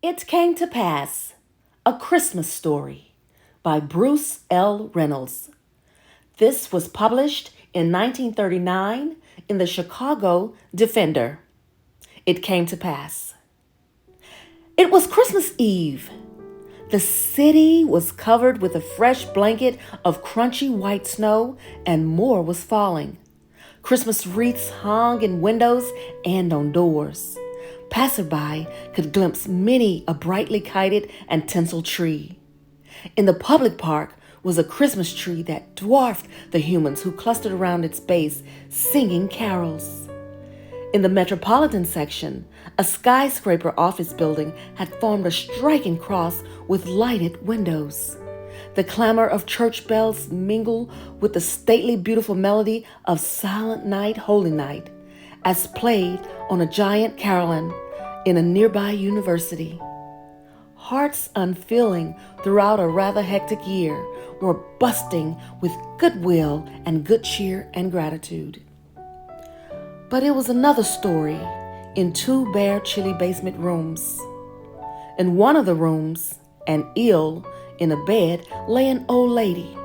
It Came to Pass, A Christmas Story by Bruce L. Reynolds. This was published in 1939 in the Chicago Defender. It came to pass. It was Christmas Eve. The city was covered with a fresh blanket of crunchy white snow, and more was falling. Christmas wreaths hung in windows and on doors. Passerby could glimpse many a brightly kited and tinseled tree. In the public park was a Christmas tree that dwarfed the humans who clustered around its base, singing carols. In the metropolitan section, a skyscraper office building had formed a striking cross with lighted windows. The clamor of church bells mingled with the stately, beautiful melody of Silent Night, Holy Night, as played on a giant carillon in a nearby university. Hearts unfeeling throughout a rather hectic year were bursting with goodwill and good cheer and gratitude. But it was another story in two bare, chilly basement rooms. In one of the rooms, and ill in a bed, lay an old lady.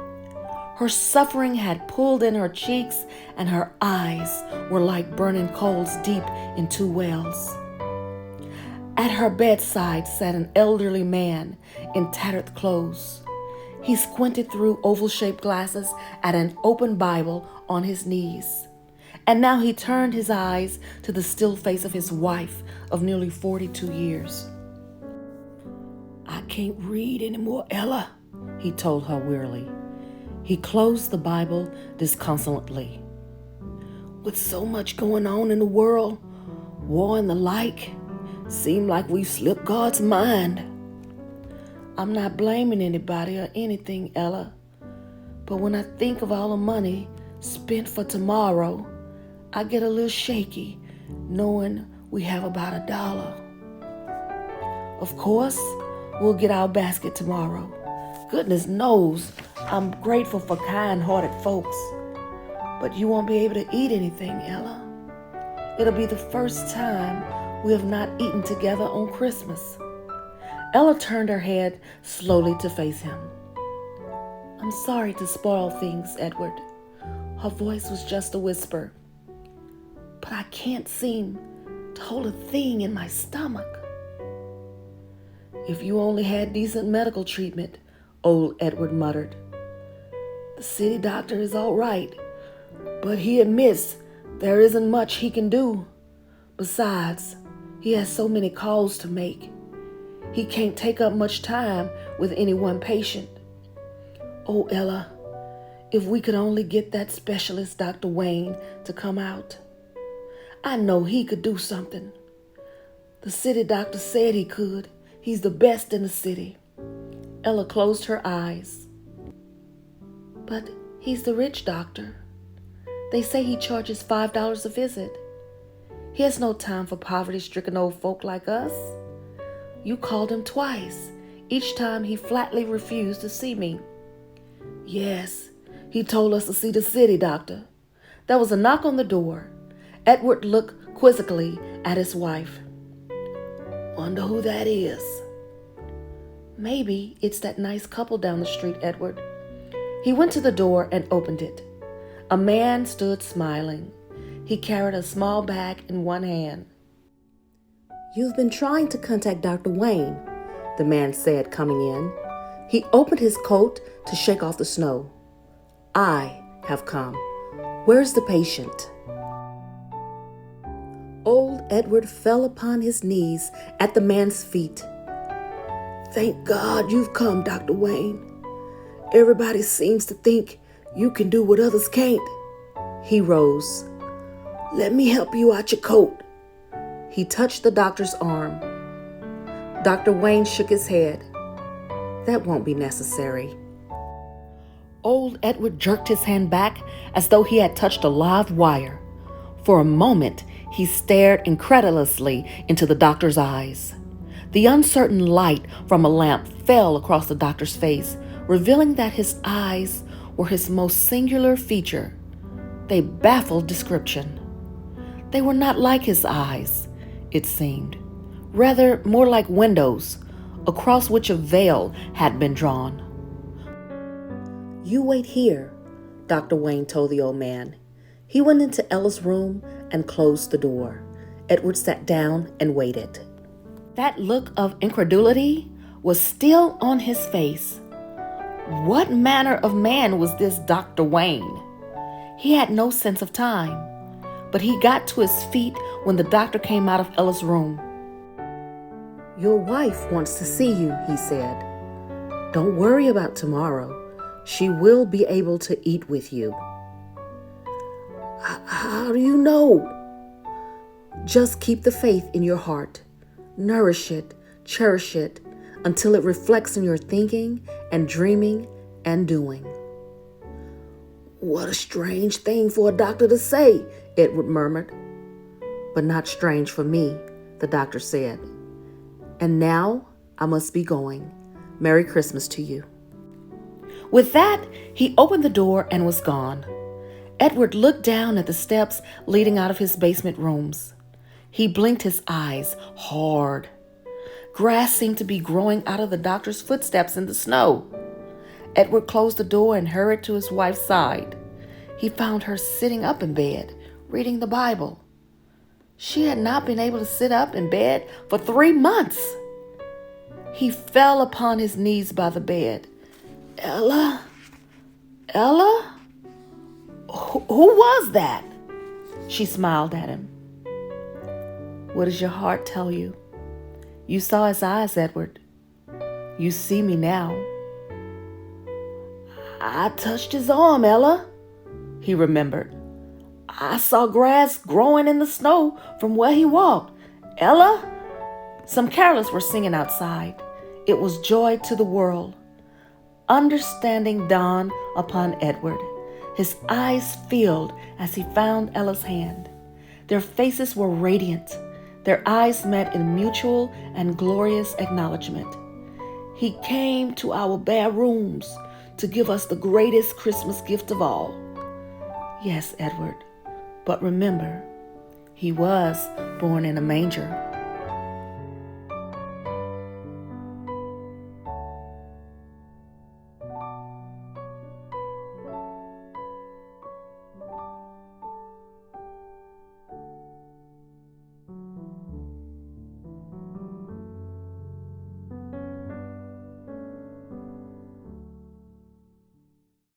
Her suffering had pulled in her cheeks, and her eyes were like burning coals deep in two wells. At her bedside sat an elderly man in tattered clothes. He squinted through oval-shaped glasses at an open Bible on his knees. And now he turned his eyes to the still face of his wife of nearly 42 years. "I can't read anymore, Ella," he told her wearily. He closed the Bible disconsolately. "With so much going on in the world, war and the like, seem like we've slipped God's mind. I'm not blaming anybody or anything, Ella, but when I think of all the money spent for tomorrow, I get a little shaky knowing we have about $1. Of course, we'll get our basket tomorrow. Goodness knows I'm grateful for kind-hearted folks, but you won't be able to eat anything, Ella. It'll be the first time we have not eaten together on Christmas." Ella turned her head slowly to face him. "I'm sorry to spoil things, Edward." Her voice was just a whisper. "But I can't seem to hold a thing in my stomach." "If you only had decent medical treatment," old Edward muttered. "The city doctor is all right, but he admits there isn't much he can do. Besides, he has so many calls to make. He can't take up much time with any one patient. Oh, Ella, if we could only get that specialist, Dr. Wayne, to come out. I know he could do something. The city doctor said he could. He's the best in the city." Ella closed her eyes. "But he's the rich doctor. They say he charges $5 a visit. He has no time for poverty-stricken old folk like us. You called him twice. Each time he flatly refused to see me." "Yes, he told us to see the city doctor." There was a knock on the door. Edward looked quizzically at his wife. "Wonder who that is." "Maybe it's that nice couple down the street, Edward." He went to the door and opened it. A man stood smiling. He carried a small bag in one hand. "You've been trying to contact Dr. Wayne," the man said, coming in. He opened his coat to shake off the snow. "I have come. Where's the patient?" Old Edward fell upon his knees at the man's feet. "Thank God you've come, Dr. Wayne. Everybody seems to think you can do what others can't." He rose. "Let me help you out your coat." He touched the doctor's arm. Dr. Wayne shook his head. "That won't be necessary." Old Edward jerked his hand back as though he had touched a live wire. For a moment, he stared incredulously into the doctor's eyes. The uncertain light from a lamp fell across the doctor's face, revealing that his eyes were his most singular feature. They baffled description. They were not like his eyes, it seemed. rather more like windows, across which a veil had been drawn. "You wait here," Dr. Wayne told the old man. He went into Ella's room and closed the door. Edward sat down and waited. That look of incredulity was still on his face. What manner of man was this Dr. Wayne? He had no sense of time, but he got to his feet when the doctor came out of Ella's room. "Your wife wants to see you," he said. "Don't worry about tomorrow. She will be able to eat with you." "How do you know?" "Just keep the faith in your heart. Nourish it, cherish it, until it reflects in your thinking and dreaming and doing." "What a strange thing for a doctor to say," Edward murmured. "But not strange for me," the doctor said. "And now I must be going. Merry Christmas to you." With that, he opened the door and was gone. Edward looked down at the steps leading out of his basement rooms. He blinked his eyes hard. Grass seemed to be growing out of the doctor's footsteps in the snow. Edward closed the door and hurried to his wife's side. He found her sitting up in bed, reading the Bible. She had not been able to sit up in bed for 3 months. He fell upon his knees by the bed. "Ella? Ella? Who was that?" She smiled at him. "What does your heart tell you? You saw his eyes, Edward. You see me now." "I touched his arm, Ella," he remembered. "I saw grass growing in the snow from where he walked. Ella?" Some carols were singing outside. It was joy to the world. Understanding dawned upon Edward. His eyes filled as he found Ella's hand. Their faces were radiant. Their eyes met in mutual and glorious acknowledgement. "He came to our bare rooms to give us the greatest Christmas gift of all." "Yes, Edward, but remember, he was born in a manger."